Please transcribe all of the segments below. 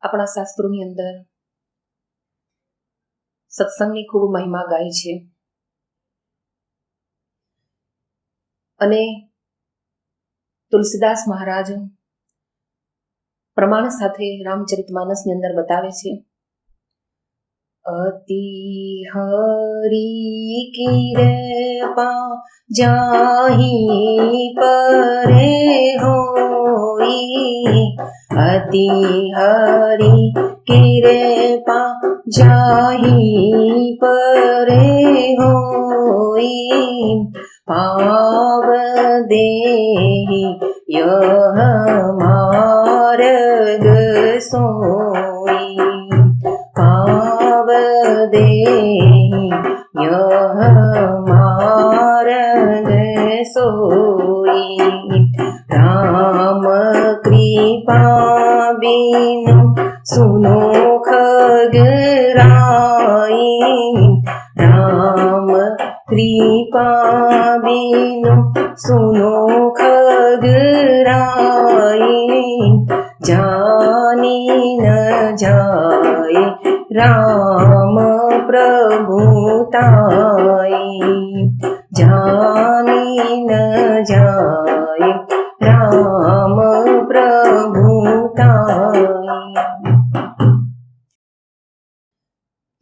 આપણા શાસ્ત્રોની અંદર સત્સંગની ખૂબ મહિમા ગાય છે અને તુલસીદાસ મહારાજ પ્રમાણ સાથે રામચરિતમાનસની અંદર બતાવે છે, અતિ હરિ કિરપા જાહી પરે હોઈ, અતિ હરિ કિરપા જાહી પરે હોઈ, પાવ દેહી યહ માર્ગ સોઈ, પાવ દેહી યહ માર્ગ સોઈ, રામ કૃપા બિनु સુનો ખગરાઈ, રામ કૃપા બિनु સુનો ખગરાઈ, જાની ન જાય રામ પ્રભુતાઈ, જાની ન જાય રામ પ્રભુતાઈ.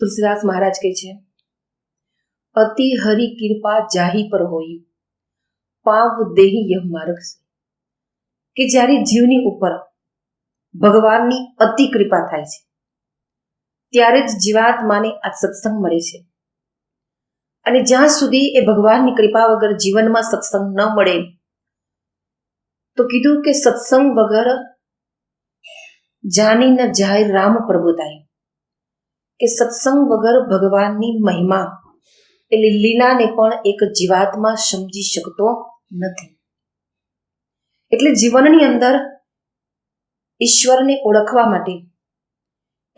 તુલસીદાસ મહારાજ કહે છે, અતિ હરિ કૃપા જાહી પર હોય, પાવ દેહી યહ માર્ગ, કે જ્યારે જીવની ઉપર ભગવાનની અતિ કૃપા થાય છે ત્યારે જ જીવાત્માને આ સત્સંગ મળે છે. અને જ્યાં સુધી એ ભગવાનની કૃપા વગર જીવનમાં સત્સંગ ન મળે તો કીધું કે સત્સંગ વગર જાની ન જાય રામ પ્રભુતાઈ, કે સત્સંગ વગર ભગવાનની મહિમા એટલે લીલાને પણ એક જીવાત્મા સમજી શકતો નથી. એટલે જીવનની અંદર ઈશ્વરને ઓળખવા માટે,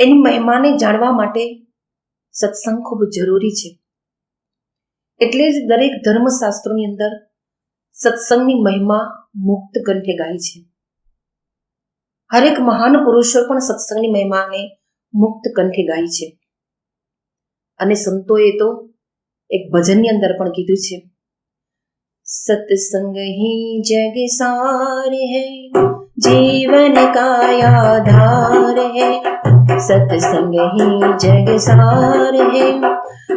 એની મહિમાને જાણવા માટે સત્સંગ ખૂબ જરૂરી છે. એટલે જ દરેક ધર્મશાસ્ત્રોની અંદર સત્સંગની મહિમા મુક્ત કંઠે ગાય છે. હરેક મહાન પુરુષો પણ સત્સંગની મહિમાને મુક્ત કંઠે ગાય છે. અને સંતોએ તો એક ભજનની અંદર પણ કીધું છે, सत्संग ही जग सार है, जीवन का आधार है, सत्संग ही जग सार है,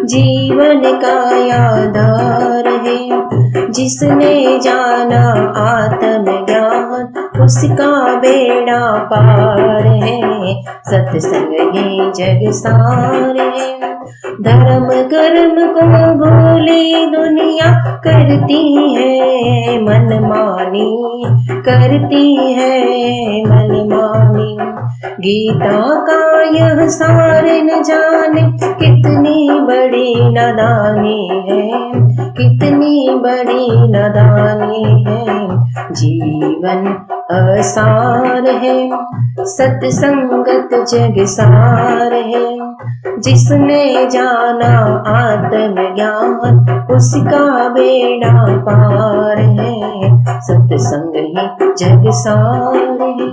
जीवन का आधार है, जिसने जाना आत्म ज्ञान उसका बेड़ा पार है, सत्संग ही जग सार है, धर्म कर्म को भूले दुनिया करती है मनमानी, करती है मनमानी, गीता का यह सार न जाने कितनी बड़ी नादानी है, कितनी बड़ी नादानी है, जीवन असार है, सत्संगत जग सार है, जिसने जाना आत्म ज्ञान उसका बेड़ा पार है, सत्संग ही जग सार है.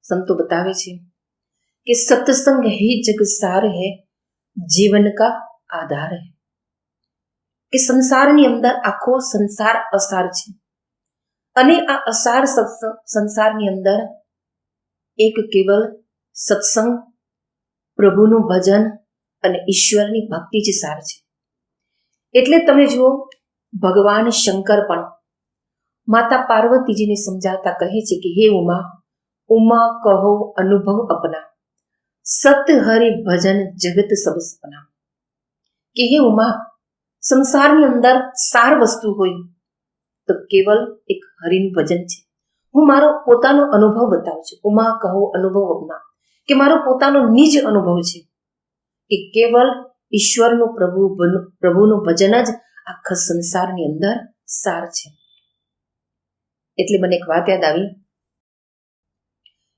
संतो बतावे छे कि सत्संग ही जग सार है, जीवन का आधार है, कि संसाરની અંદર આખો સંસાર અસાર છે અને આ અસાર સંસારની અંદર એક કેવલ સત્સંગ, પ્રભુનું ભજન અને ઈશ્વરની ભક્તિ જ સાર છે. એટલે તમે જુઓ, ભગવાન શંકર પણ માતા પાર્વતીજીને સમજાવતા કહે છે કે હે ઉમા, ઉમા કહો અનુભવ અપના, સત હરિ ભજન જગત સબ સપના, કે હે ઉમા, સંસારની અંદર સાર વસ્તુ હોય તો કેવલ એક હરિનું ભજન છે. હું મારો પોતાનો અનુભવ બતાવું છું. ઉમા કહો અનુભવ અપના, કે મારો પોતાનો નિજ અનુભવ છે કે કેવલ ઈશ્વરનું પ્રભુનું ભજન જ આખા સંસારની અંદર સાર છે. એટલે મને એક વાત યાદ આવી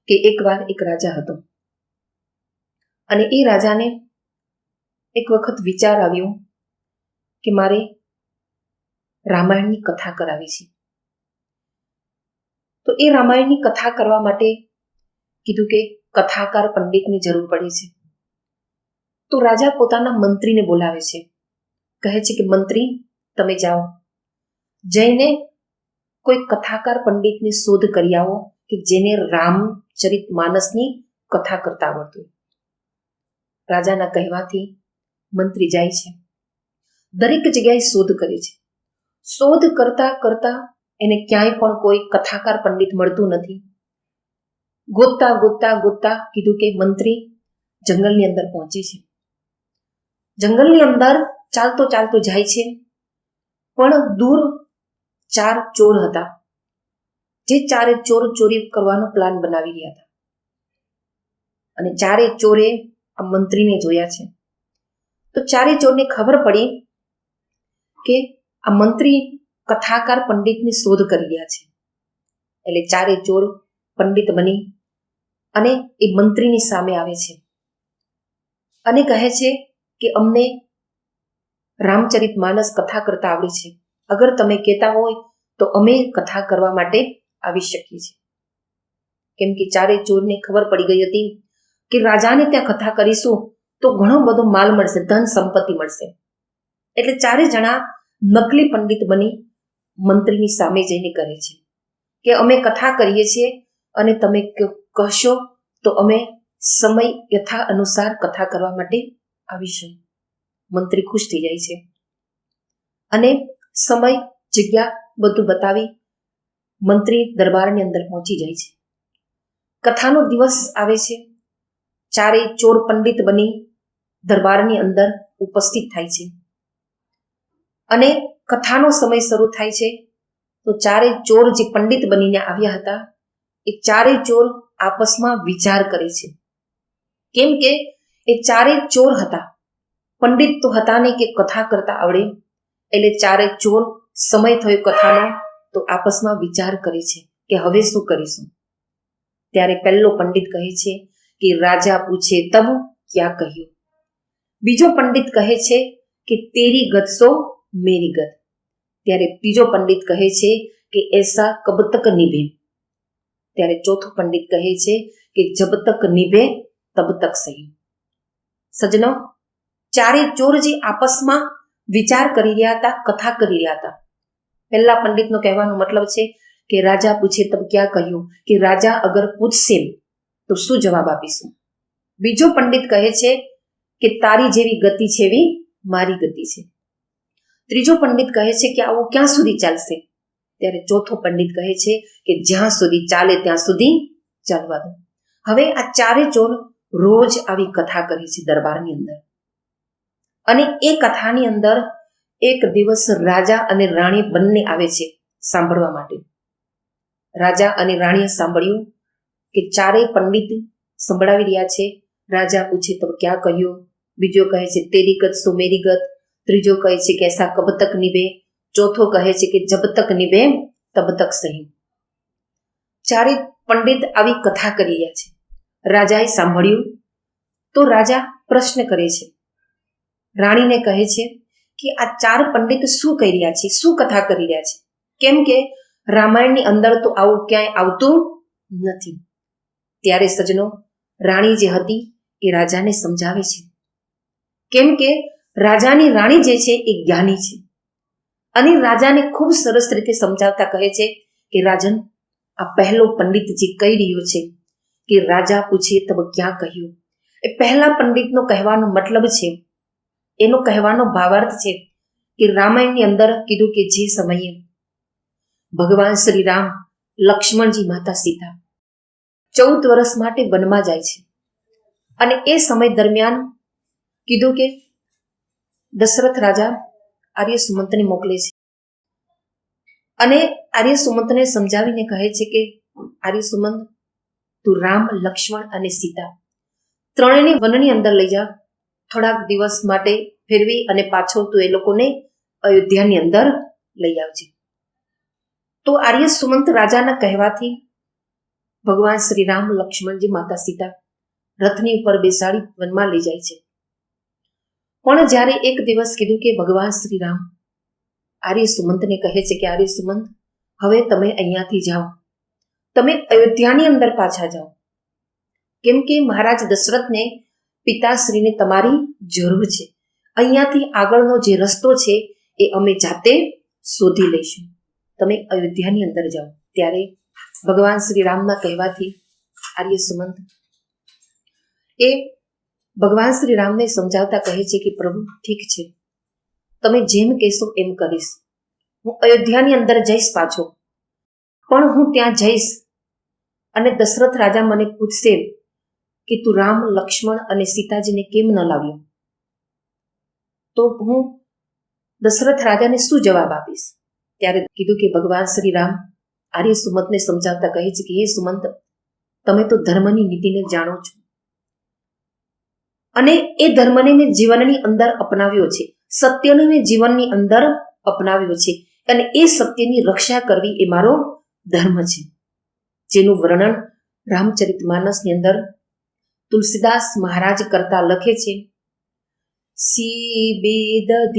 કે એકવાર એક રાજા હતો અને એ રાજાને એક વખત વિચાર આવ્યો કે મારે રામાયણની કથા કરાવી છે. તો એ રામાયણની કથા કરવા માટે કીધું કે કથાકાર પંડિતની જરૂર પડે છે. તો રાજા પોતાના મંત્રીને બોલાવે છે, કહે છે કે મંત્રી તમે જાઓ, જઈને કોઈ કથાકાર પંડિતની શોધ કરી આવો કે જેને રામચરિત માનસની કથા કરતા આવડતું. રાજાના કહેવાથી મંત્રી જાય છે, દરેક જગ્યાએ શોધ કરે છે. શોધ કરતા કરતા એને ક્યાંય પણ કોઈ કથાકાર પંડિત મળતું નથી. ગોતતા ગોતતા ગોતતા કીધું કે મંત્રી જંગલની અંદર પહોંચે છે. જંગલની અંદર ચાલતો ચાલતો જાય છે, પણ દૂર 4 ચોર હતા, જે 4 ચોર ચોરી કરવાનો પ્લાન બનાવી રહ્યા હતા. અને 4 ચોરે આ મંત્રીને જોયા છે. તો 4 ચોરને ખબર પડી કે આ મંત્રી કથાકાર પંડિતની શોધ કરી રહ્યા છે. એટલે 4 ચોર પંડિત બની અને એ મંત્રીની સામે આવે છે અને કહે છે કે અમને રામચરિત માનસ કથા કરતા આવડે છે, અગર તમે કહેતા હોય તો અમે કથા કરવા માટે આવી શકીએ છીએ. કેમ કે 4 ચોરને ખબર પડી ગઈ હતી કે રાજાને ત્યાં કથા કરીશું તો ઘણો બધો માલ મળશે, ધન સંપત્તિ મળશે. એટલે 4 જણા નકલી પંડિત બની મંત્રીની સામે જઈને કહે છે કે અમે કથા કરીએ છીએ અને તમે કહેશો તો અમે સમય યથા અનુસાર કથા કરવા માટે આવીશું. મંત્રી ખુશ થઈ જાય છે અને સમય જગ્યા બધું બતાવી મંત્રી દરબારની અંદર પહોંચી જાય છે. કથાનો દિવસ આવે છે. 4 ચોર પંડિત બની દરબારની અંદર ઉપસ્થિત થાય છે અને કથાનો સમય શરૂ થાય છે. તો 4 ચોર જે પંડિત બનીને આવ્યા હતા એ 4 ચોર આપસમાં વિચાર કરે છે. કેમ કે એ 4 ચોર હતા, પંડિત તો હતા નહીં કે કથા કરતા આવડે. એટલે 4 ચોર સમય થયો કથાનો તો આપસમાં વિચાર કરે છે કે હવે શું કરીશું. ત્યારે પહેલો પંડિત કહે છે કે રાજા પૂછે તબ ક્યાં કહ્યું. બીજો પંડિત કહે છે કે તેરી ગત સો મેરી ગત. ત્યારે ત્રીજો પંડિત કહે છે કે એસા કબ તક નિભે. ત્યારે ચોથો પંડિત કહે છે કે જબ તક નિભે તબ તક સહી. સજ્જનો, 4 ચોર જે આપસમાં વિચાર કરી રહ્યા હતા, કથા કરી રહ્યા હતા. પહેલા પંડિતનો કહેવાનો મતલબ છે કે રાજા પૂછે તબ ક્યાં કહ્યું, કે રાજા અગર પૂછશે તો શું જવાબ આપીશું. બીજો પંડિત કહે છે કે તારી જેવી ગતિ છે એવી મારી ગતિ છે. ત્રીજો પંડિત કહે છે કે આવું ક્યાં સુધી ચાલશે. ત્યારે ચોથો પંડિત કહે છે કે જ્યાં સુધી ચાલે ત્યાં સુધી ચાલવા દો. હવે આ 4 ચોર રોજ આવી કથા કરે છે દરબારની અંદર. અને એ કથાની અંદર એક દિવસ રાજા અને રાણી બંને આવે છે સાંભળવા માટે. રાજા અને રાણીએ સાંભળ્યું કે 4 પંડિત સંભળાવી રહ્યા છે. રાજા પૂછે તો ક્યાં કહ્યું. બીજો કહે છે તેરી ગત સો મેરી ગત. ત્રીજો કહે છે કે એસા કબ તક નિભે. ચોથો કહે છે કે જબ તક નિભે તબ તક સહી. 4 પંડિત આવી કથા કરી રહ્યા છે. રાજાએ સાંભળ્યું તો રાજા પ્રશ્ન કરે છે, રાણીને કહે છે કે આ 4 પંડિત શું કહી રહ્યા છે, શું કથા કરી રહ્યા છે. કેમ કે રામાયણની અંદર તો આવું ક્યાંય આવતું નથી. ત્યારે સજ્જનો, રાણી જે હતી એ રાજાને સમજાવે છે. કેમ કે રાજાની રાણી જે છે એ જ્ઞાની છે અને રાજાને ખૂબ સરસ રીતે સમજાવતા કહે છે કે રાજન, આ પહેલો પંડિત જે કહી રહ્યો છે કે રાજા પૂછે તબ ક્યાં કહ્યું, એ પહેલા પંડિતનો કહેવાનો મતલબ છે, એનો કહેવાનો ભાવાર્થ છે કે રામાયણની અંદર કીધું કે જે સમયે ભગવાન શ્રી રામ લક્ષ્મણજી માતા સીતા 14 વર્ષ માટે વનમાં જાય છે અને એ સમય દરમિયાન કીધું કે દશરથ રાજા આર્ય સુમંતને મોકલે છે અને આર્ય સુમંતને સમજાવીને કહે છે કે આર્ય સુમંત, તું રામ, લક્ષ્મણ અને સીતા ત્રણેયને વનની અંદર લઈ જા, થોડાક દિવસ માટે ફેરવી અને પાછો તું એ લોકોને અયોધ્યાની અંદર લઈ આવજે. તો આર્ય સુમંત રાજાના કહેવાથી ભગવાન શ્રી રામ, લક્ષ્મણજી, માતા સીતા રથની ઉપર બેસાડી વનમાં લઈ જાય છે. પણ જ્યારે એક દિવસ કીધું કે ભગવાન શ્રી રામ આર્ય સુમંતને કહે છે કે આર્ય સુમંત, હવે તમે અહીંયાથી જાઓ, તમે અયોધ્યાની અંદર પાછા જાઓ. કેમ કે મહારાજ દશરથને પિતાશ્રીને તમારી જરૂર છે. અહીંયાથી આગળનો જે રસ્તો છે એ અમે જાતે શોધી લઈશું. તમે અયોધ્યાની અંદર જાઓ. ત્યારે ભગવાન શ્રી રામના કહેવાથી આર્ય સુમંત એ ભગવાન શ્રી રામને સમજાવતા કહે છે કે પ્રભુ ઠીક છે, તમે જેમ કહેશો એમ કરીશ. હું અયોધ્યાની અંદર જઈશ પાછો, પણ હું ત્યાં જઈશ અને દશરથ રાજા મને પૂછશે કે તું રામ, લક્ષ્મણ અને સીતાજીને કેમ ન લાવ્યો, તો હું દશરથ રાજાને શું જવાબ આપીશ? ત્યારે કીધું કે ભગવાન શ્રી રામ આર્ય સુમંતને સમજાવતા કહે છે કે હે સુમંત, તમે તો ધર્મની નીતિને જાણો છો અને એ ધર્મને મેં જીવનની અંદર અપનાવ્યો છે, સત્યને મેં જીવનની અંદર અપનાવ્યો છે અને એ સત્યની રક્ષા કરવી એ મારો ધર્મ છે. જેનું વર્ણન રામચરિતમાનસની અંદર તુલસીદાસ મહારાજ કરતા લખે છે. સીબેદધીચી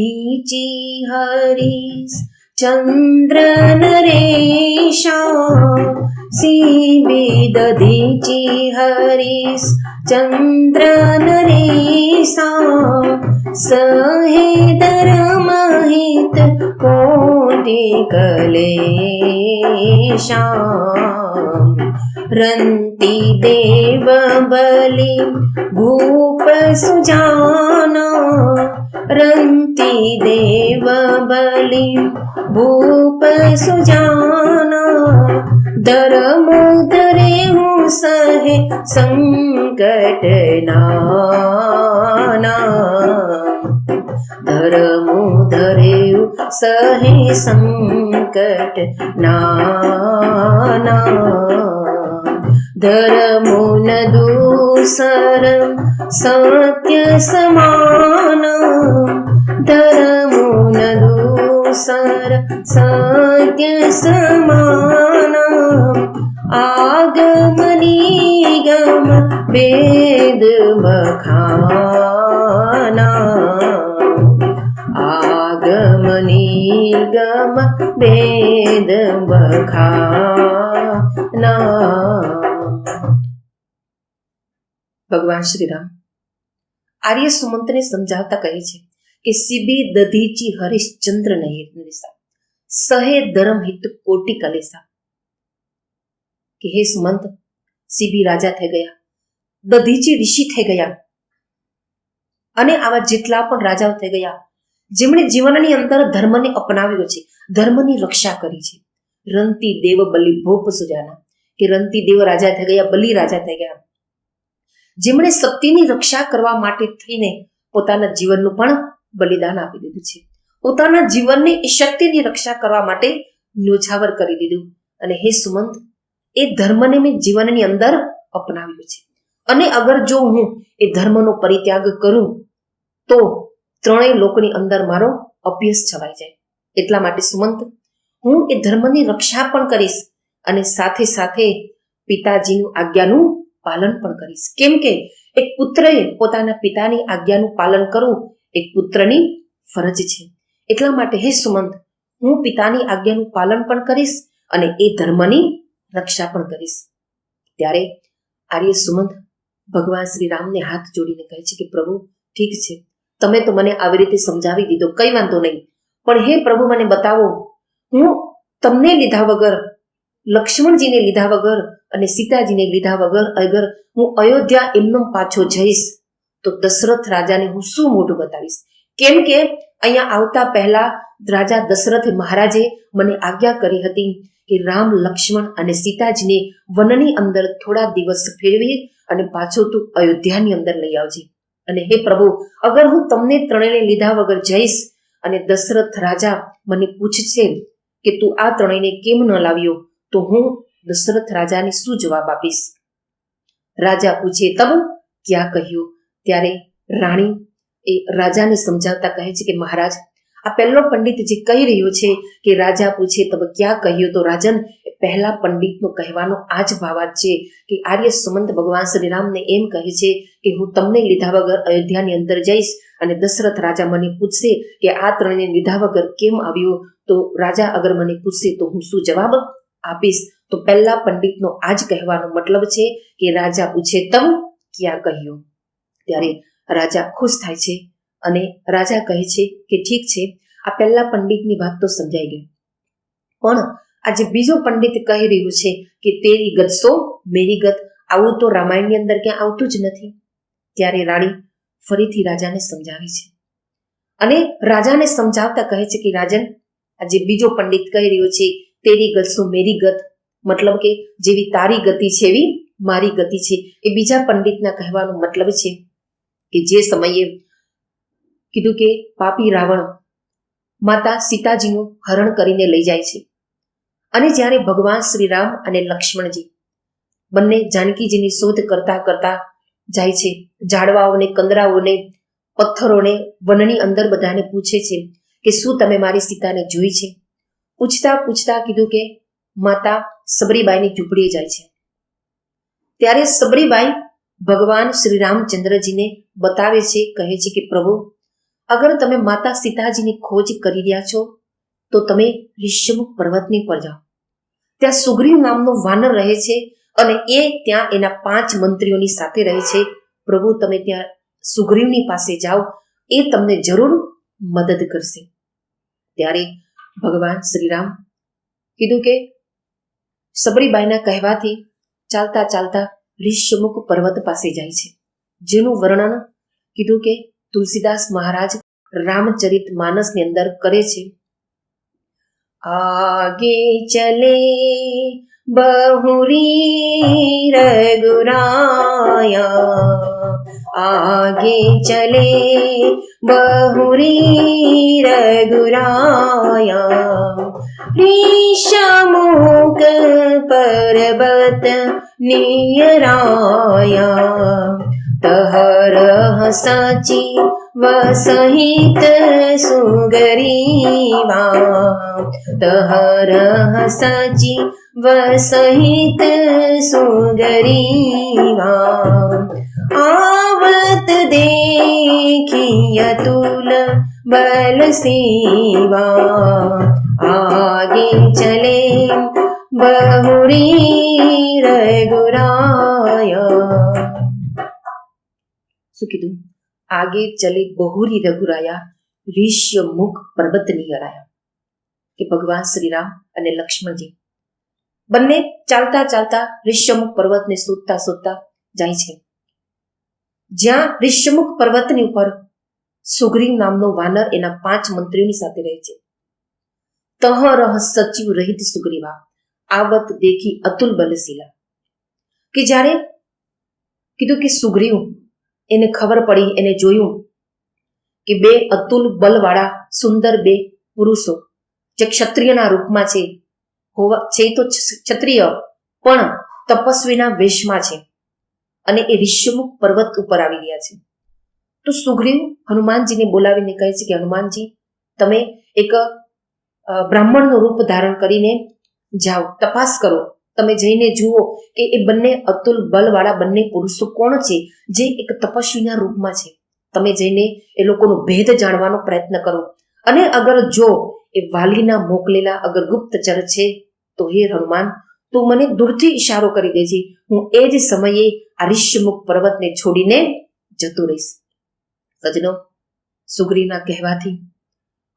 હરીશ ચંદ્ર નરેશા, સીબેદધીચી હરીશ ચંદ્ર નરેશા, સહે ધર્મહિત કોટિ કલેશા, રંતી દેવ બલિ ભૂપ સુજાના, રંતી દેવ બલિ ભૂપ સુજાના, ધર્મો ધરે હું સહે સંકટ નાના, ધર્મો ધરે સહે સંકટ નાના, ધર્મો ન દૂસર સત્ય સમાન, ધર્મો ન દૂસર સત્ય સમાન, આગમ નિગમ વેદ બખાના, આગમ નિગમ વેદ બખાના. ભગવાન શ્રી રામ આર્ય સુમંતને સમજાવતા કહે છે કે સીબી દધીચી હરિશ્ચંદ્ર નરેશા, સહે ધર્મ હિત કોટિ કલેશા. કે હે સુમંત, સીબી રાજા થઈ ગયા, દધીચી ઋષિ થઈ ગયા અને આવા જેટલા પણ રાજાઓ થઈ ગયા જેમણે જીવનની અંદર ધર્મને અપનાવ્યો છે, ધર્મની રક્ષા કરી છે. રંતી દેવ બલિ ભોપ સુજાના, કે રંતી દેવ રાજા થઈ ગયા, બલિ રાજા થઈ ગયા, જેમણે સત્યની રક્ષા કરવા માટે થઈને પોતાના જીવનનું પણ બલિદાન આપી દીધું છે, પોતાના જીવનને એ શક્તિની રક્ષા કરવા માટે ન્યોછાવર કરી દીધું. અને હે સુમંત, એ ધર્મને મેં જીવનની અંદર અપનાવ્યું છે અને અગર જો હું એ ધર્મનો પરિત્યાગ કરું તો ત્રણેય લોકની અંદર મારો અભ્યાસ છવાઈ જાય. એટલા માટે સુમંત, હું એ ધર્મની રક્ષા પણ કરીશ અને સાથે સાથે પિતાજીનું આજ્ઞાનું પાલન પણ કરીશ. કેમ કે એક પુત્રએ પોતાના પિતાની આજ્ઞાનું પાલન કરવું એક પુત્રની ફરજ છે. એટલા માટે હે સુમંત, હું પિતાની આજ્ઞાનું પાલન પણ કરીશ અને એ ધર્મની રક્ષા પણ કરીશ. ત્યારે આર્ય સુમંત ભગવાન શ્રી રામને હાથ જોડીને કહે છે કે પ્રભુ ઠીક છે, તમે તો મને આવી રીતે સમજાવી દીધો, કઈ વાંધો નહીં, પણ હે પ્રભુ મને બતાવો, હું તમને લીધા વગર, લક્ષ્મણજીને લીધા વગર અને સીતાજીને લીધા વગર અગર હું અયોધ્યા એમનો પાછો જઈશ તો દશરથ રાજાને હું શું મોઢું બતાવીશ? કેમ કે અહીંયા આવતા પહેલા રાજા દશરથ મહારાજે મને આજ્ઞા કરી હતી કે રામ, લક્ષ્મણ અને સીતાજીને વનની અંદર થોડા દિવસ ફેરવી અને પાછો તું અયોધ્યાની અંદર લઈ આવજે. અને હે પ્રભુ, અગર હું તમને ત્રણેયને લીધા વગર જઈશ અને દશરથ રાજા મને પૂછશે કે તું આ ત્રણેયને કેમ ન લાવ્યો, તો હું દશરથ રાજાને શું જવાબ આપીશ? રાજા પૂછે તબ ક્યાં કહ્યું? ત્યારે રાણી એ રાજાને સમજાવતા કહે છે કે મહારાજ, આ પહેલો પંડિત જે કહી રહ્યો છે કે રાજા પૂછે તબ ક્યાં કહ્યું, તો રાજન પહેલા પંડિતનો કહેવાનો આ જ ભાવાર્થ છે કે આર્ય સુમંત ભગવાન શ્રી રામને એમ કહે છે કે હું તમને લીધા વગર અયોધ્યાની અંદર જઈશ અને દશરથ રાજા મને પૂછશે કે આ ત્રણેયને લીધા વગર કેમ આવ્યો, તો રાજા અગર મને પૂછશે તો હું શું જવાબ આપીશ? તો તો પહેલા પંડિતનો આ જ કહેવાનો મતલબ છે કે રાજા પૂછે તમ ક્યાં કહ્યું. ત્યારે રાજા ખુશ થાય છે અને રાજા કહે છે કે ઠીક છે, આ પહેલા પંડિતની વાત તો સમજાઈ ગઈ, પણ આજે બીજો પંડિત કહી રહ્યું છે કે તેરી ગત સો મેરી ગત, આવું તો રામાયણની અંદર ક્યાં આવતું જ નથી. ત્યારે રાણી ફરીથી રાજાને સમજાવે છે અને રાજાને સમજાવતા કહે છે કે રાજન, આજે બીજો પંડિત કહી રહ્યો છે તેરી ગત સો મેરી ગત, મતલબ કે જેવી તારી ગતિ છે એવી મારી ગતિ છે. એ બીજા પંડિતના કહેવાનો મતલબ છે કે જે સમયે કીધું કે પાપી રાવણ માતા સીતાજીનું હરણ કરીને લઈ જાય છે અને જ્યારે ભગવાન શ્રી રામ અને લક્ષ્મણજી બંને જાનકીજીની શોધ કરતા કરતા જાય છે, ઝાડવાઓને, કંદરાઓને, પથ્થરોને, વનની અંદર બધાને પૂછે છે કે શું તમે મારી સીતાને જોઈ છે. પૂછતા પૂછતા કીધું કે માતા સબરીબાઈની ઝૂંપડીએ જાય છે. ત્યારે સબરીબાઈ ભગવાન શ્રી રામચંદ્રજીને બતાવે છે, કહે છે કે પ્રભુ, અગર તમે માતા સીતાજીની ખોજ કરી રહ્યા છો તો તમે ઋષ્યમુખ પર્વતની પર જાઓ. ત્યાં સુગ્રીવ નામનો વાનર રહે છે અને એ ત્યાં એના 5 મંત્રીઓની સાથે રહે છે. પ્રભુ, તમે ત્યાં સુગ્રીવની પાસે જાઓ, એ તમને જરૂર મદદ કરશે. ત્યારે ભગવાન શ્રીરામ કીધું કે સબરીબાઈના કહેવાથી ચાલતા ચાલતા ઋષ્યમુખ પર્વત પાસે જાય છે, જેનું વર્ણન કીધું કે તુલસીદાસ મહારાજ રામચરિત માનસની અંદર કરે છે. આગે ચલે बहुरी रघुराया, आगे चले बहुरी रघुराया, ऋषमुख पर्वत नियराया, तहरह साची वसहित सुगरीवा, तहरह साची वसहित सुगरीवा, आवत देखी अतुल बल सेवा, आगे चले बहुरी रघुराया. શું કીધું? આગે ચલે બહુરી રઘુરાયા, ઋષ્યમુખ પર્વત નિયરાયા. કે ભગવાન શ્રીરામ અને લક્ષ્મણજી બંને ચાલતા ચાલતા ઋષ્યમુખ પર્વતને શોધતા શોધતા જાય છે, જ્યાં ઋષ્યમુખ પર્વતની ઉપર સુગ્રીવ નામનો વાનર એના 5 મંત્રીઓની સાથે રહે છે. તહરહ સચિવ રહિત સુગ્રીવા, આવત દેખી અતુલ બલશીલા. કે જ્યારે કીધું કે સુગ્રીવ એને ખબર પડી, એને જોયું કે 2 અતુલ બલવાળા સુંદર 2 પુરુષો જે ક્ષત્રિયના રૂપમાં છે તો ક્ષત્રિય પણ તપસ્વીના વેશમાં છે અને એ ઋષ્યમુખ પર્વત ઉપર આવી ગયા છે. તો સુગ્રીવ હનુમાનજીને બોલાવીને કહે છે કે હનુમાનજી, તમે એક બ્રાહ્મણનું રૂપ ધારણ કરીને જાઓ, તપાસ કરો, તમે જઈને જુઓ કે એ બંને અતુલ બલવાળા બંને પુરુષો કોણ છે જે એક તપસ્વીના રૂપમાં છે. તમે જઈને એ લોકોનો ભેદ જાણવાનો પ્રયત્ન કરો અને અગર જો એ વાલીના મોકલેલા અગર ગુપ્તચર છે તો હે હનુમાન, તું મને દૂરથી ઈશારો કરી દેજે, હું એ જ સમયે આ ઋષ્યમુખ પર્વતને છોડીને જતો રહીશ. સજનો, સુગ્રીવના કહેવાથી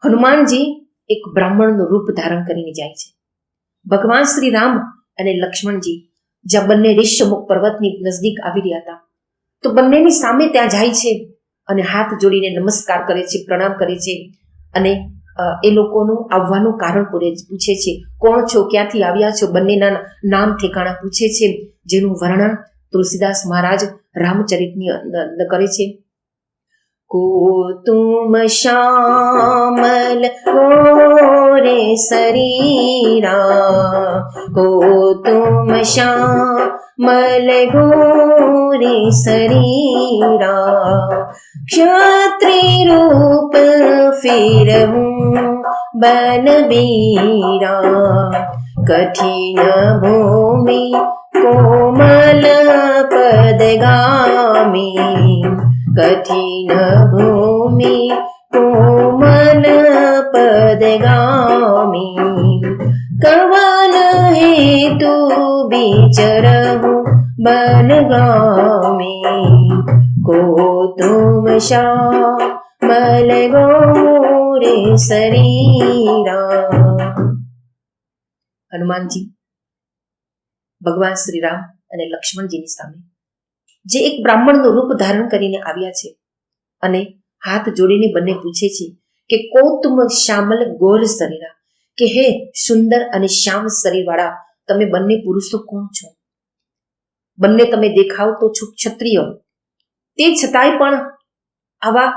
હનુમાનજી એક બ્રાહ્મણનું રૂપ ધારણ કરીને જાય છે. ભગવાન શ્રી રામ અને લક્ષ્મણજી જ્યાં બંને ઋષ્યમુખ પર્વતની નજદીક આવી રહ્યા હતા તો બંનેની સામે ત્યાં જાય છે અને હાથ જોડીને નમસ્કાર કરે છે, પ્રણામ કરે છે અને એ લોકોનું આવવાનું કારણ પૂછે છે. કોણ છો, ક્યાંથી આવ્યા છો, બંનેના નામ ઠેકાણા પૂછે છે, જેનું વર્ણન તુલસીદાસ મહારાજ રામચરિતની અંદર કરે છે. को तुम श्यामल गोरे शरीरा, को तुम श्यामल गोरे शरीरा, क्षत्रिय रूप फिर हूँ बलबीरा, कठिन भूमि कोमल पदगामी, कठिन भूमि कोमल पदगामी, कवन है तू बिचरहु बन गाँव में, को तुम श्यामल गौर शरीरा। હનુમાનજી ભગવાન શ્રી રામ અને લક્ષ્મણજીની સામે જે એક બ્રાહ્મણનું રૂપ ધારણ કરીને આવ્યા છે અને હાથ જોડીને બંને પૂછે છે કે કૌતુમ શ્યામલ ગોર શરીરા, કે હે સુંદર અને શ્યામ શરીરવાળા તમે બંને પુરુષો કોણ છો? બંને તમે દેખાવ તો છો ક્ષત્રિય, તે છતાંય પણ આવા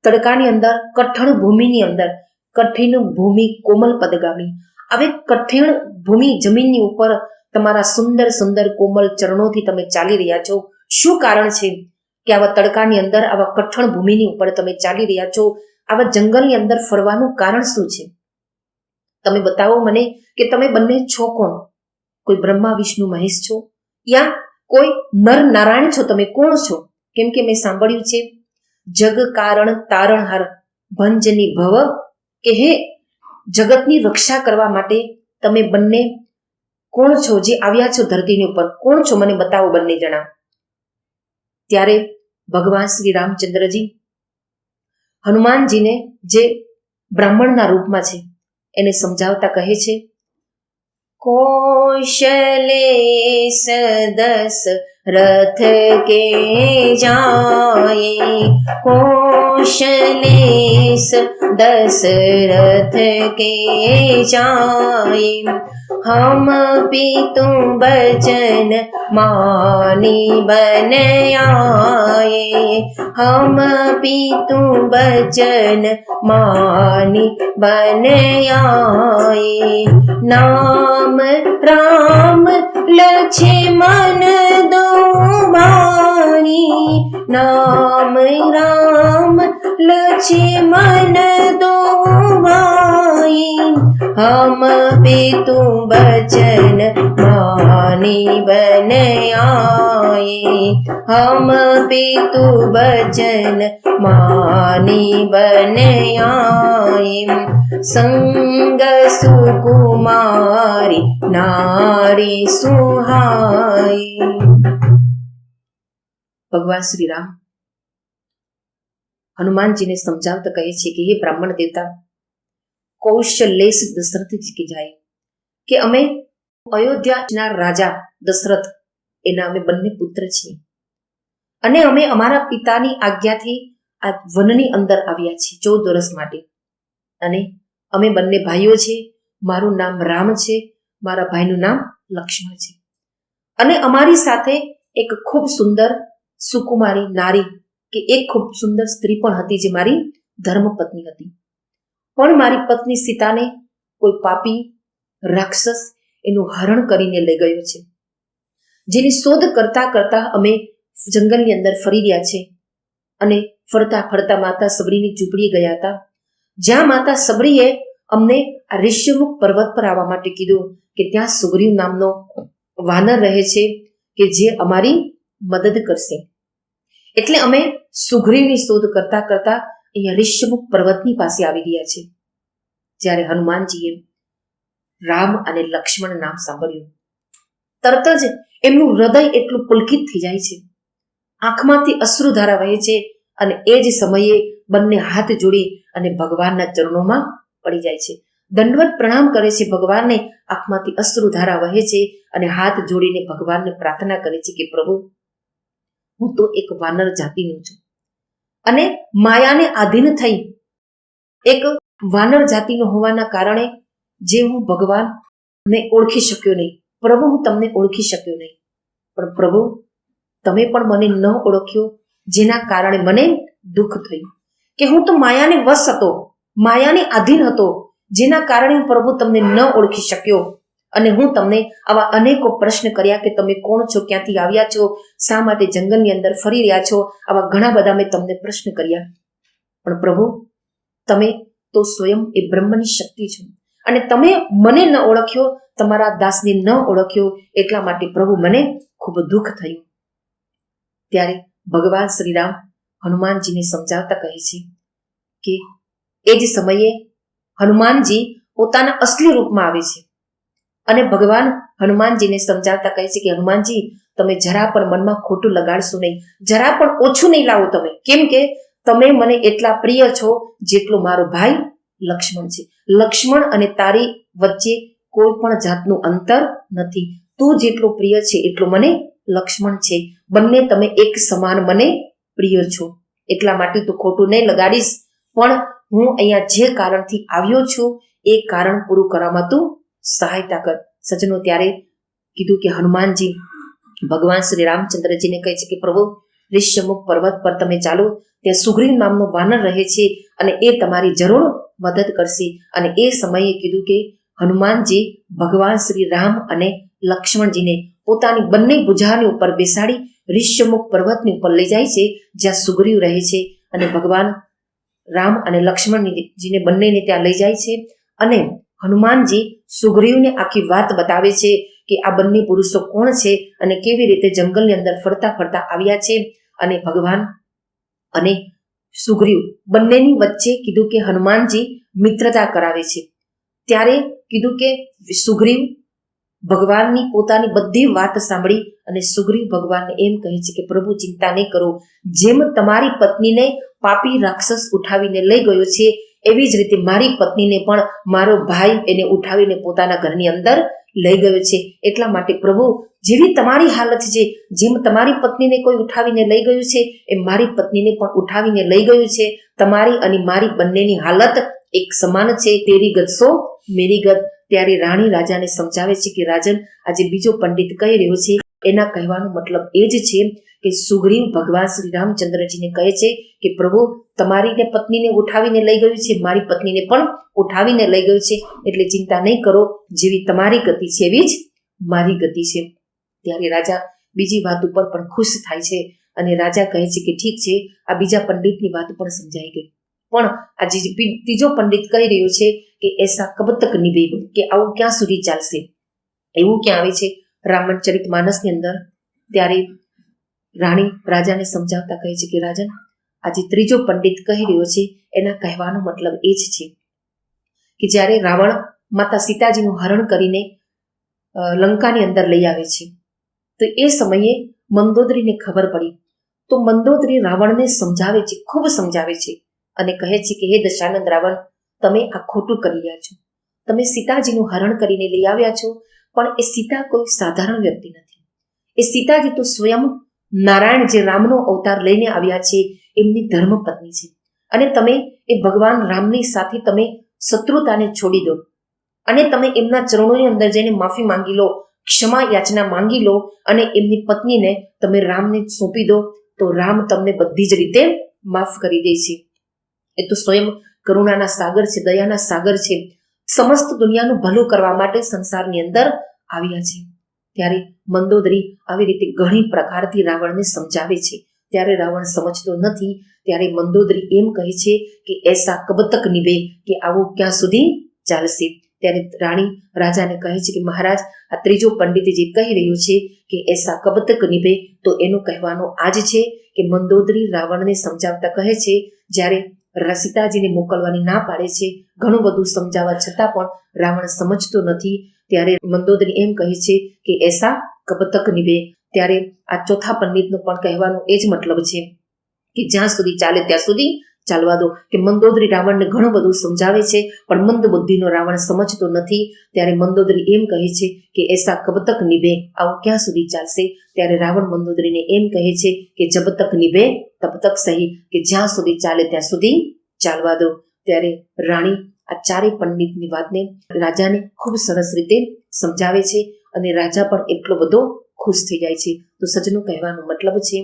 તડકાની અંદર, કઠણ ભૂમિની અંદર, કઠિન ભૂમિ કોમલ પદગામી, હવે કઠિન ભૂમિ જમીનની ઉપર તમારા સુંદર સુંદર કોમલ ચરણોથી તમે ચાલી રહ્યા છો. શું કારણ છે કે આવા તડકાની અંદર, આવા કઠણ ભૂમિની ઉપર તમે ચાલી રહ્યા છો? આવા જંગલની અંદર ફરવાનું કારણ શું છે? તમે બતાવો મને કે તમે બંને છો કોણ? કોઈ બ્રહ્મા વિષ્ણુ મહેશ છો યા કોઈ નર નારાયણ છો? તમે કોણ છો? કેમ કે મેં સાંભળ્યું છે જગ કારણ તારણહાર ભંજની ભવ, કે હે જગતની રક્ષા કરવા માટે તમે બંને કોણ છો જે આવ્યા છો ધરતીની ઉપર? કોણ છો મને બતાવો બંને જણા. ત્યારે ભગવાન શ્રી રામચંદ્રજી હનુમાનજીને જે બ્રાહ્મણના રૂપમાં છે એને સમજાવતા કહે છે, કૌશલે સદસ રથ કે જાયે, કૌશલેશ दशरथ के जाए, हम पितु बचन मानी बन आए, हम पितु बचन मानी बन आए, नाम राम लक्ष्मण दो भाई, नाम राम लक्ष्मण दो भाई, हम पितु बचन मानी बन आए, हम पितु बचन मानी बन आए, संग सुकुमारी नारी सुहाई। भगवान श्री राम હનુમાનજીને સમજાવતા કહે છે કે હે બ્રાહ્મણ દેવતા, કૌશલેશ દશરથજી કે જાય, કે અમે અયોધ્યાના રાજા દશરથ એના અમે બંને પુત્ર છીએ અને અમે અમારા પિતાની આજ્ઞાથી આ વનની અંદર આવ્યા છીએ 14 વર્ષ માટે, અને અમે બંને ભાઈઓ છે. મારું નામ રામ છે, મારા ભાઈનું નામ લક્ષ્મણ છે, અને અમારી સાથે એક ખૂબ સુંદર સુકુમારી નારી કે એક ખૂબ સુંદર સ્ત્રી પણ હતી જે મારી ધર્મપત્ની હતી. પણ મારી પત્ની સીતાને કોઈ પાપી રાક્ષસ એનું હરણ કરીને લઈ ગયો છે, જેની શોધ કરતા કરતા અમે જંગલની અંદર ફરી રહ્યા છે. અને ફરતા ફરતા માતા સબરીની ઝૂંપડી ગયા હતા, જ્યાં માતા સબરીએ અમને આ ઋષ્યમુખ પર્વત પર આવવા માટે કીધું કે ત્યાં સુગ્રીવ નામનો વાનર રહે છે કે જે અમારી મદદ કરશે. એટલે અમે સુગ્રીવની શોધ કરતા કરતા અહીંયા ઋષ્યમુખ પર્વતની પાસે આવી ગયા છે. જ્યારે હનુમાનજીએ રામ અને લક્ષ્મણ નામ સાંભળ્યું, તરત જ એમનું હૃદય એટલું પુલકિત થઈ જાય છે, આંખમાંથી અશ્રુધારા વહે છે, અને એ જ સમયે બંને હાથ જોડી અને ભગવાનના ચરણોમાં પડી જાય છે, દંડવત પ્રણામ કરે છે ભગવાનને. આંખમાંથી અશ્રુધારા વહે છે અને હાથ જોડીને ભગવાનને પ્રાર્થના કરે છે કે પ્રભુ, હું તો એક વાનર જાતિનું છું અને માયાને આધીન થઈ એક વાનર જાતિનો હોવાના કારણે જે હું ભગવાનને ઓળખી શક્યો નહીં. પ્રભુ, હું તમને ઓળખી શક્યો નહીં, પણ પ્રભુ તમે પણ મને ન ઓળખ્યો, જેના કારણે મને દુઃખ થયું કે હું તો માયાને વશ હતો, માયાને આધીન હતો, જેના કારણે હું પ્રભુ તમને ન ઓળખી શક્યો. અને હું તમને આવા અનેકો પ્રશ્ન કર્યા કે તમે કોણ છો, ક્યાંથી આવ્યા છો, શા માટે જંગલની અંદર ફરી રહ્યા છો, આવા ઘણા બધા મેં તમને પ્રશ્ન કર્યા. પણ પ્રભુ તમે તો સ્વયં એ બ્રહ્મની શક્તિ છો, અને તમે મને ન ઓળખ્યો, તમારા દાસને ન ઓળખ્યો, એટલા માટે પ્રભુ મને ખૂબ દુઃખ થયું. ત્યારે ભગવાન શ્રીરામ હનુમાનજીને સમજાવતા કહે છે કે એ જ સમયે હનુમાનજી પોતાના અસલી રૂપમાં આવે છે અને ભગવાન હનુમાનજીને સમજાવતા કહે છે કે હનુમાનજી, તમે જરા પણ મનમાં ખોટું લગાડશો નહીં, જરા પણ ઓછું નહીં લાવો તમે, કેમ કે તમે મને એટલા પ્રિય છો જેટલો મારો ભાઈ લક્ષ્મણ છે. લક્ષ્મણ અને તારી વચ્ચે કોઈ પણ જાતનું અંતર નથી. તું જેટલો પ્રિય છે એટલો મને લક્ષ્મણ છે. બંને તમે એક સમાન મને પ્રિય છો. એટલા માટે તું ખોટું નહીં લગાડીશ, પણ હું અહીંયા જે કારણથી આવ્યો છું એ કારણ પૂરું કરવામાં તું સહાયતા કર. સજ્જનો, ત્યારે કીધું કે હનુમાનજી ભગવાન શ્રી રામચંદ્રજીને કહે છે કે પ્રભુ, ઋષ્યમુખ પર્વત પર તમે ચાલો, ત્યાં સુગ્રીવ નામનો વાનર રહે છે અને એ તમારી જરૂર મદદ કરશે. અને એ સમયે કીધું કે હનુમાનજી ભગવાન શ્રી રામ અને લક્ષ્મણજીને પોતાની બંને ભુજાની ઉપર બેસાડી ઋષ્યમુખ પર્વતની ઉપર લઈ જાય છે, જ્યાં સુગ્રીવ રહે છે. અને ભગવાન રામ અને લક્ષ્મણજીને બંનેને ત્યાં લઈ જાય છે. અને હનુમાનજી સુગ્રીવને આખી વાત બતાવે છે કે આ બંને પુરુષો કોણ છે અને કેવી રીતે જંગલની અંદર ફરતા ફરતા આવ્યા છે. અને ભગવાન અને સુગ્રીવ બંનેની વચ્ચે કીધું કે હનુમાનજી મિત્રતા કરાવે છે. ત્યારે કીધું કે સુગ્રીવ ભગવાનની પોતાની બધી વાત સાંભળી અને સુગ્રીવ ભગવાનને એમ કહે છે કે પ્રભુ, ચિંતા નહીં કરો, જેમ તમારી પત્નીને પાપી રાક્ષસ ઉઠાવીને લઈ ગયો છે, એવી જ રીતે મારી પત્નીને પણ મારો ભાઈ એને ઉઠાવીને પોતાના ઘરની અંદર લઈ ગયો છે. એટલા માટે પ્રભુ, જેવી તમારી હાલત છે, જેમ તમારી પત્નીને કોઈ ઉઠાવીને લઈ ગયું છે, એમ મારી પત્નીને પણ ઉઠાવીને લઈ ગયું છે. તમારી અને મારી બંનેની હાલત એક સમાન છે. તેરી ગત સો મેરી ગત. ત્યારે રાણી રાજાને સમજાવે છે કે રાજન, આજે બીજો પંડિત કહી રહ્યો છે, એના કહેવાનો મતલબ એ જ છે કે સુગ્રીવ ભગવાન શ્રી રામચંદ્રજીને કહે છે કે પ્રભુ, તમારી પત્નીને ઉઠાવીને લઈ ગયું છે, મારી પત્નીને પણ ઉઠાવીને લઈ ગયું છે, એટલે ચિંતા નહીં કરો, જેવી તમારી ગતિ છે એવી જ મારી ગતિ છે. ત્યારે રાજા બીજી વાત ઉપર પણ ખુશ થાય છે અને રાજા કહે છે કે ઠીક છે, આ બીજા પંડિતની વાત પણ સમજાઈ ગઈ, પણ આ જે ત્રીજો પંડિત કહી રહ્યો છે કે એસા કબ તક નિભેગો, કે આવું ક્યાં સુધી ચાલશે. એવું ક્યાં આવે છે રામચરિત માનસની અંદર. ત્યારે રાણી રાજાને સમજાવતા કહે છે કે રાજન, આજે ત્રીજો પંડિત કહી રહ્યો છે એના કહેવાનો મતલબ એ જ છે કે જ્યારે રાવણ માતા સીતાજીનું હરણ કરીને લંકાની અંદર લઈ આવે છે, તો એ સમયે મંદોદરીને ખબર પડી. તો મંદોદરી રાવણને સમજાવે છે, ખૂબ સમજાવે છે અને કહે છે કે હે દશાનંદ રાવણ, તમે આ ખોટું કરી રહ્યા છો. તમે સીતાજીનું હરણ કરીને લઈ આવ્યા છો, પણ એ સીતા કોઈ સાધારણ વ્યક્તિ નથી. એ સીતાજી તો સ્વયં નારાયણ, જે રામનો અવતાર લઈને આવ્યા છે, એમની ધર્મપત્ની છે. અને તમે એ ભગવાન રામની સાથે તમે શત્રુતાને છોડી દો અને તમે એમના ચરણોની અંદર જઈને માફી માંગી લો, ક્ષમા યાચના માંગી લો અને એમની પત્નીને તમે રામને સોંપી દો, તો રામ તમને બધી જ રીતે માફ કરી દે છે. એ તો સ્વયં કરુણાના સાગર છે, દયાના સાગર છે. સમસ્ત દુનિયાનું ભલું કરવા માટે સંસારની અંદર આવ્યા છે. ત્યારે મંદોદરી આવી રીતે ઘણી પ્રકારથી રાવણને સમજાવે છે. ત્યારે રાવણ સમજતો નથી. ત્યારે મંદોદરી એમ કહે છે કે એસા કબ તક નિભે, કે આવું ક્યાં સુધી ચાલશે. ત્યારે રાણી રાજાને કહે છે કે મહારાજ, આ ત્રીજો પંડિત જે કહી રહ્યો છે કે એસા કબ તક નિભે, તો એનો કહેવાનો આજ છે કે મંદોદરી રાવણને સમજાવતા કહે છે, જ્યારે સીતાજીને મોકલવાની ના પાડે છે, ઘણું બધું સમજાવવા છતાં પણ રાવણ સમજતો નથી. ત્યારે મંદોદરી એમ કહે છે કે એસા કબ તક નિભે. ત્યારે આ ચોથા પંડિતનો પણ કહેવાનો એ જ મતલબ છે કે જ્યાં સુધી ચાલે ત્યાં સુધી ચાલવા દો. કે મંદોદરી રાવણને ઘણું બધું સમજાવે છે, પણ મંદ બુદ્ધિનો રાવણ સમજતો નથી. ત્યારે મંદોદરી એમ કહે છે કે એસા કબ તક નિભે, આવું ક્યાં સુધી ચાલશે. ત્યારે રાવણ મંદોદરીને એમ કહે છે કે જબ તક નિભે તબ તક સહી, કે જ્યાં સુધી ચાલે ત્યાં સુધી ચાલવા દો. ત્યારે રાણી આ ચારેય પંડિતની વાતને રાજાને ખૂબ સરસ રીતે સમજાવે છે અને રાજા પણ એટલો બધો ખુશ થઈ જાય છે. તો સજ્જનો, કહેવાનો મતલબ છે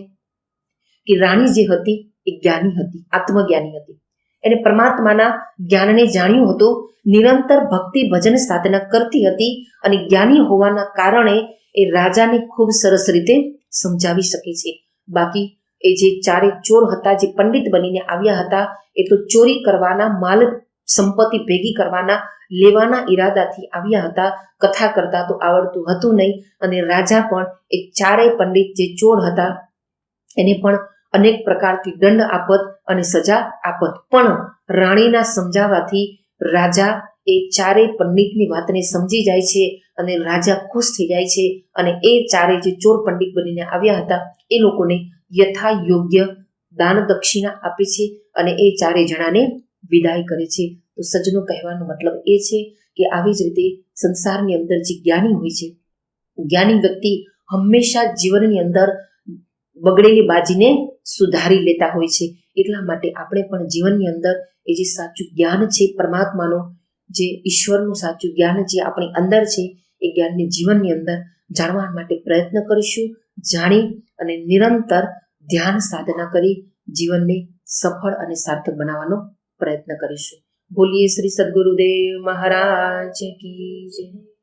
કે રાણી જે હતી એ જ્ઞાની હતી, આત્મજ્ઞાની હતી. એને પરમાત્માના જ્ઞાનને જાણ્યું હતું, નિરંતર ભક્તિ ભજન સાધના કરતી હતી અને જ્ઞાની હોવાના કારણે એ રાજાને ખૂબ સરસ રીતે સમજાવી શકે છે. બાકી એ જે ચારે ચોર હતા, જે પંડિત બનીને આવ્યા હતા, એ તો ચોરી કરવાના, માલ સંપત્તિ ભેગી કરવાના, લેવાના ઈરાદાથી આવ્યા હતા. કથા કરતા તો આવડતું હતું નહીં. અને રાજા પણ એ ચારેય પંડિત જે ચોર હતા એને પણ અનેક પ્રકારથી દંડ આપત અને સજા આપત. પણ રાણીના સમજાવવાથી રાજા એ ચારેય પંડિતની વાતને સમજી જાય છે અને રાજા ખુશ થઈ જાય છે અને એ ચારે જે ચોર પંડિત બનીને આવ્યા હતા એ લોકોને યથા યોગ્ય દાન દક્ષિણા આપે છે અને એ ચારે જણાને વિદાય કરે છે. તો સજ્જનો, કહેવાનો મતલબ એ છે કે આવી જ રીતે સંસારની અંદર જે જ્ઞાની હોય છે, જ્ઞાની વ્યક્તિ હંમેશા જીવનની અંદર બગડેલી બાજીને સુધારી લેતા હોય છે. એટલા માટે આપણે પણ જીવનની અંદર એ જે સાચું જ્ઞાન છે, પરમાત્માનું જે ઈશ્વરનું સાચું જ્ઞાન જે આપણી અંદર છે, એ જ્ઞાનને જીવનની અંદર જાણવા માટે પ્રયત્ન કરીશું. જાણી અને નિરંતર ધ્યાન સાધના કરી જીવનને સફળ અને સાર્થક બનાવવાનો પ્રયત્ન કરીશું. બોલીએ શ્રી સદગુરુદેવ મહારાજ કી જય.